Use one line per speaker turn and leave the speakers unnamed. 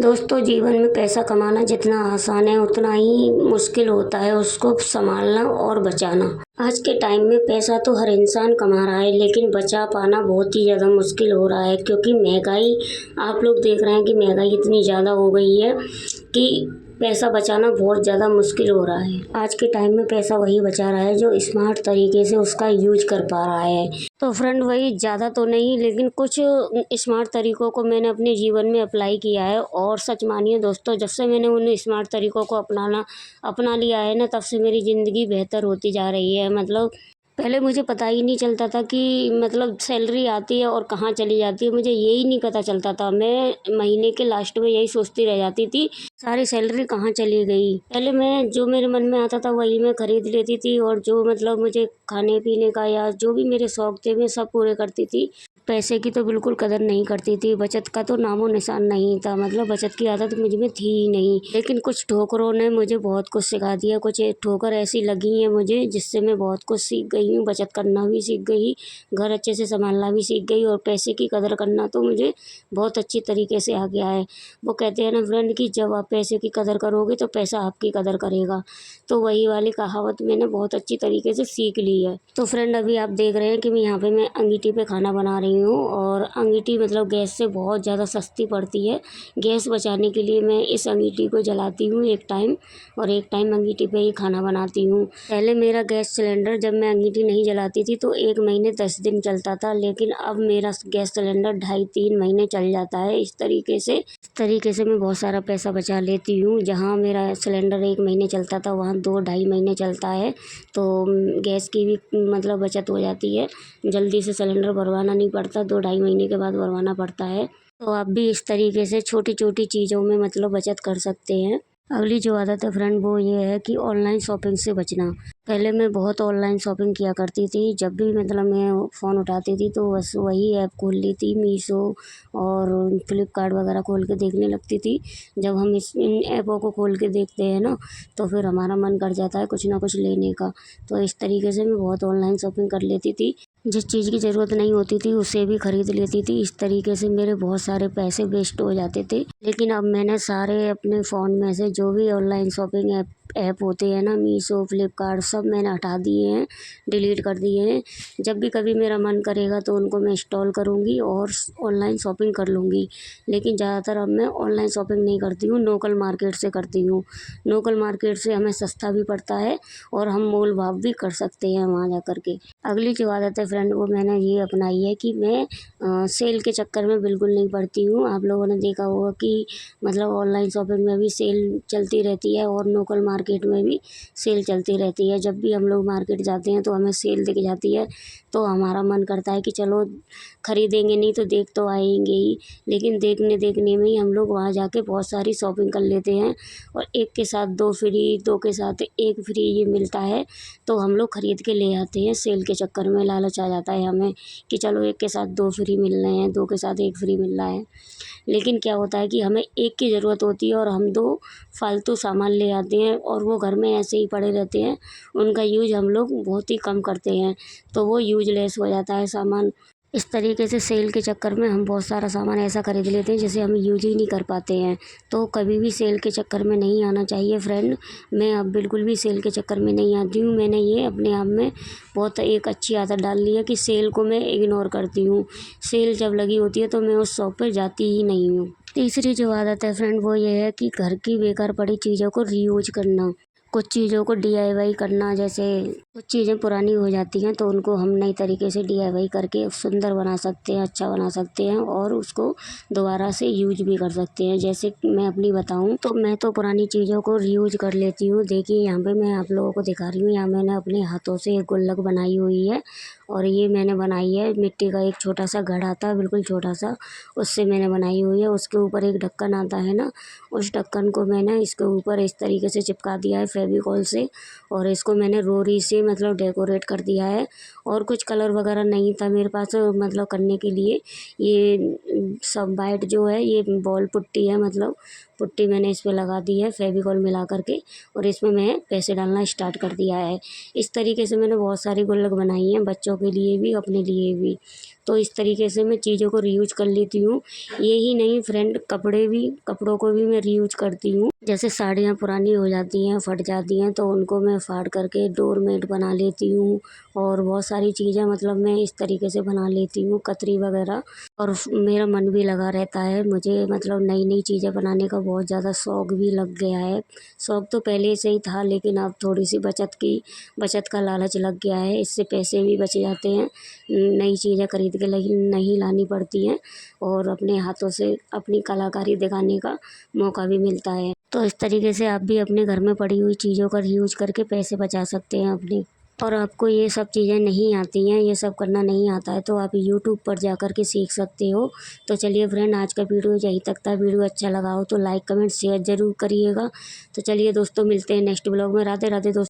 दोस्तों, जीवन में पैसा कमाना जितना आसान है उतना ही मुश्किल होता है उसको संभालना और बचाना। आज के टाइम में पैसा तो हर इंसान कमा रहा है, लेकिन बचा पाना बहुत ही ज़्यादा मुश्किल हो रहा है, क्योंकि महंगाई, आप लोग देख रहे हैं कि महंगाई इतनी ज़्यादा हो गई है कि पैसा बचाना बहुत ज़्यादा मुश्किल हो रहा है। आज के टाइम में पैसा वही बचा रहा है जो स्मार्ट तरीके से उसका यूज कर पा रहा है। तो फ्रेंड, वही ज़्यादा तो नहीं, लेकिन कुछ स्मार्ट तरीकों को मैंने अपने जीवन में अप्लाई किया है। और सच मानिए दोस्तों, जब से मैंने उन स्मार्ट तरीकों को अपना लिया है ना, तब से मेरी ज़िंदगी बेहतर होती जा रही है। मतलब पहले मुझे पता ही नहीं चलता था कि मतलब सैलरी आती है और कहाँ चली जाती है, मुझे यही नहीं पता चलता था। मैं महीने के लास्ट में यही सोचती रह जाती थी, सारी सैलरी कहाँ चली गई। पहले मैं जो मेरे मन में आता था वही मैं खरीद लेती थी, और जो मतलब मुझे खाने पीने का या जो भी मेरे शौक थे मैं सब पूरे करती थी। पैसे की तो बिल्कुल कदर नहीं करती थी, बचत का तो नामो निशान नहीं था। मतलब बचत की आदत मुझ में थी ही नहीं। लेकिन कुछ ठोकरों ने मुझे बहुत कुछ सिखा दिया। कुछ एक ठोकर ऐसी लगी है मुझे जिससे मैं बहुत कुछ सीख गई हूँ। बचत करना भी सीख गई, घर अच्छे से संभालना भी सीख गई, और पैसे की कदर करना तो मुझे बहुत अच्छी तरीके से आ गया है। वो कहते हैं ना फ्रेंड कि जब आप पैसे की कदर करोगे तो पैसा आपकी कदर करेगा। तो वही वाली कहावत मैंने बहुत अच्छी तरीके से सीख ली है। तो फ्रेंड, अभी आप देख रहे हैं कि यहाँ पे मैं अंगीठी पे खाना बना रही हूँ, और अंगीठी मतलब गैस से बहुत ज़्यादा सस्ती पड़ती है। गैस बचाने के लिए मैं इस अंगीठी को जलाती हूँ एक टाइम, और एक टाइम अंगीठी पे ही खाना बनाती हूँ। पहले मेरा गैस सिलेंडर, जब मैं अंगीठी नहीं जलाती थी तो 1 महीने 10 दिन चलता था, लेकिन अब मेरा गैस सिलेंडर 2.5-3 महीने चल जाता है। इस तरीके से मैं बहुत सारा पैसा बचा लेती हूँ। जहाँ मेरा सिलेंडर 1 महीने चलता था वहाँ 2-2.5 महीने चलता है। तो गैस की भी मतलब बचत हो जाती है। जल्दी से सिलेंडर भरवाना नहीं पड़ता, 2-2.5 महीने के बाद भरवाना पड़ता है। तो आप भी इस तरीके से छोटी छोटी चीज़ों में मतलब बचत कर सकते हैं। अगली जो आदत है फ्रेंड, वो ये है कि ऑनलाइन शॉपिंग से बचना। पहले मैं बहुत ऑनलाइन शॉपिंग किया करती थी। जब भी मतलब मैं फ़ोन उठाती थी तो बस वही ऐप खोल ली थी, मीशो और फ्लिपकार्ट वगैरह खोल के देखने लगती थी। जब हम इन ऐपों को खोल के देखते हैं ना, तो फिर हमारा मन कर जाता है कुछ ना कुछ लेने का। तो इस तरीके से मैं बहुत ऑनलाइन शॉपिंग कर लेती थी। जिस चीज़ की ज़रूरत नहीं होती थी उसे भी खरीद लेती थी। इस तरीके से मेरे बहुत सारे पैसे वेस्ट हो जाते थे। लेकिन अब मैंने सारे अपने फ़ोन में से जो भी ऑनलाइन शॉपिंग ऐप होते हैं ना, मीशो, फ्लिपकार्ट, सब मैंने हटा दिए हैं, डिलीट कर दिए हैं। जब भी कभी मेरा मन करेगा तो उनको मैं इंस्टॉल करूँगी और ऑनलाइन शॉपिंग कर लूँगी। लेकिन ज़्यादातर अब मैं ऑनलाइन शॉपिंग नहीं करती हूँ, लोकल मार्केट से करती हूँ। लोकल मार्केट से हमें सस्ता भी पड़ता है और हम मोल भाव भी कर सकते हैं वहाँ जा कर के। अगली जो आदत है फ्रेंड, वो मैंने ये अपनाई है कि मैं सेल के चक्कर में बिल्कुल नहीं पड़ती हूँ। आप लोगों ने देखा होगा कि मतलब ऑनलाइन शॉपिंग में भी सेल चलती रहती है और लोकल मार्केट में भी सेल चलती रहती है। जब भी हम लोग मार्केट जाते हैं तो हमें सेल दिख जाती है, तो हमारा मन करता है कि चलो खरीदेंगे नहीं तो देख तो आएंगे ही। लेकिन देखने देखने में ही हम लोग वहाँ जाके बहुत सारी शॉपिंग कर लेते हैं, और एक के साथ दो फ्री, दो के साथ एक फ्री ये मिलता है, तो हम लोग खरीद के ले आते हैं। सेल के चक्कर में लालच आ जाता है हमें कि चलो एक के साथ दो फ्री मिल रहे हैं, दो के साथ एक फ्री मिल रहा है। लेकिन क्या होता है कि हमें एक की ज़रूरत होती है और हम दो फालतू सामान ले आते हैं, और वो घर में ऐसे ही पड़े रहते हैं। उनका यूज़ हम लोग बहुत ही कम करते हैं, तो वो यूजलेस हो जाता है सामान। इस तरीके से सेल के चक्कर में हम बहुत सारा सामान ऐसा खरीद लेते हैं जिसे हम यूज ही नहीं कर पाते हैं। तो कभी भी सेल के चक्कर में नहीं आना चाहिए फ्रेंड। मैं अब बिल्कुल भी सेल के चक्कर में नहीं आती हूँ। मैंने ये अपने आप में बहुत एक अच्छी आदत डाल ली है कि सेल को मैं इग्नोर करती हूँ। सेल जब लगी होती है तो मैं उस शॉप पर जाती ही नहीं हूँ। तीसरी जो आदत है फ्रेंड, वो ये है कि घर की बेकार पड़ी चीज़ों को रीयूज करना। कुछ चीज़ों को डीआईवाई करना, जैसे कुछ चीज़ें पुरानी हो जाती हैं तो उनको हम नई तरीके से डीआईवाई करके सुंदर बना सकते हैं, अच्छा बना सकते हैं, और उसको दोबारा से यूज भी कर सकते हैं। जैसे मैं अपनी बताऊं तो मैं तो पुरानी चीज़ों को रीयूज कर लेती हूँ। देखिए यहाँ पे मैं आप लोगों को दिखा रही हूँ। यहाँ मैंने अपने हाथों से एक गुल्लक बनाई हुई है, और ये मैंने बनाई है मिट्टी का एक छोटा सा घड़ा आता है, बिल्कुल छोटा सा, उससे मैंने बनाई हुई है। उसके ऊपर एक ढक्कन आता है ना, उस ढक्कन को मैंने इसके ऊपर इस तरीके से चिपका दिया है फेविकॉल से, और इसको मैंने रोरी से मतलब डेकोरेट कर दिया है। और कुछ कलर वगैरह नहीं था मेरे पास मतलब करने के लिए। ये सब वाइट जो है ये बॉल पुट्टी है, मतलब पुट्टी मैंने इस पे लगा दी है फेविकॉल मिला करके, और इसमें मैं पैसे डालना स्टार्ट कर दिया है। इस तरीके से मैंने बहुत सारी गुल्लक बनाई हैं, बच्चों के लिए भी अपने लिए भी। तो इस तरीके से मैं चीज़ों को रीयूज कर लेती हूँ। यही नहीं फ्रेंड, कपड़ों को भी मैं रीयूज करती हूँ। जैसे साड़ियाँ पुरानी हो जाती हैं, फट जाती हैं, तो उनको मैं फाड़ करके डोरमेट बना लेती हूँ। और बहुत सारी चीज़ें मतलब मैं इस तरीके से बना लेती हूँ, कतरी वगैरह। और मेरा मन भी लगा रहता है, मुझे मतलब नई नई चीज़ें बनाने का बहुत ज़्यादा शौक भी लग गया है। शौक तो पहले से ही था, लेकिन अब थोड़ी सी बचत का लालच लग गया है। इससे पैसे भी बच जाते हैं, नई चीज़ें खरीद के नहीं लानी पड़ती हैं, और अपने हाथों से अपनी कलाकारी दिखाने का मौका भी मिलता है। तो इस तरीके से आप भी अपने घर में पड़ी हुई चीज़ों का यूज करके पैसे बचा सकते हैं अपने। और आपको ये सब चीज़ें नहीं आती हैं, ये सब करना नहीं आता है, तो आप यूट्यूब पर जा कर के सीख सकते हो। तो चलिए फ्रेंड, आज का वीडियो यहीं तक था। वीडियो अच्छा लगा हो तो लाइक कमेंट शेयर ज़रूर करिएगा। तो चलिए दोस्तों, मिलते हैं नेक्स्ट ब्लॉग में। राधे राधे दोस्तों।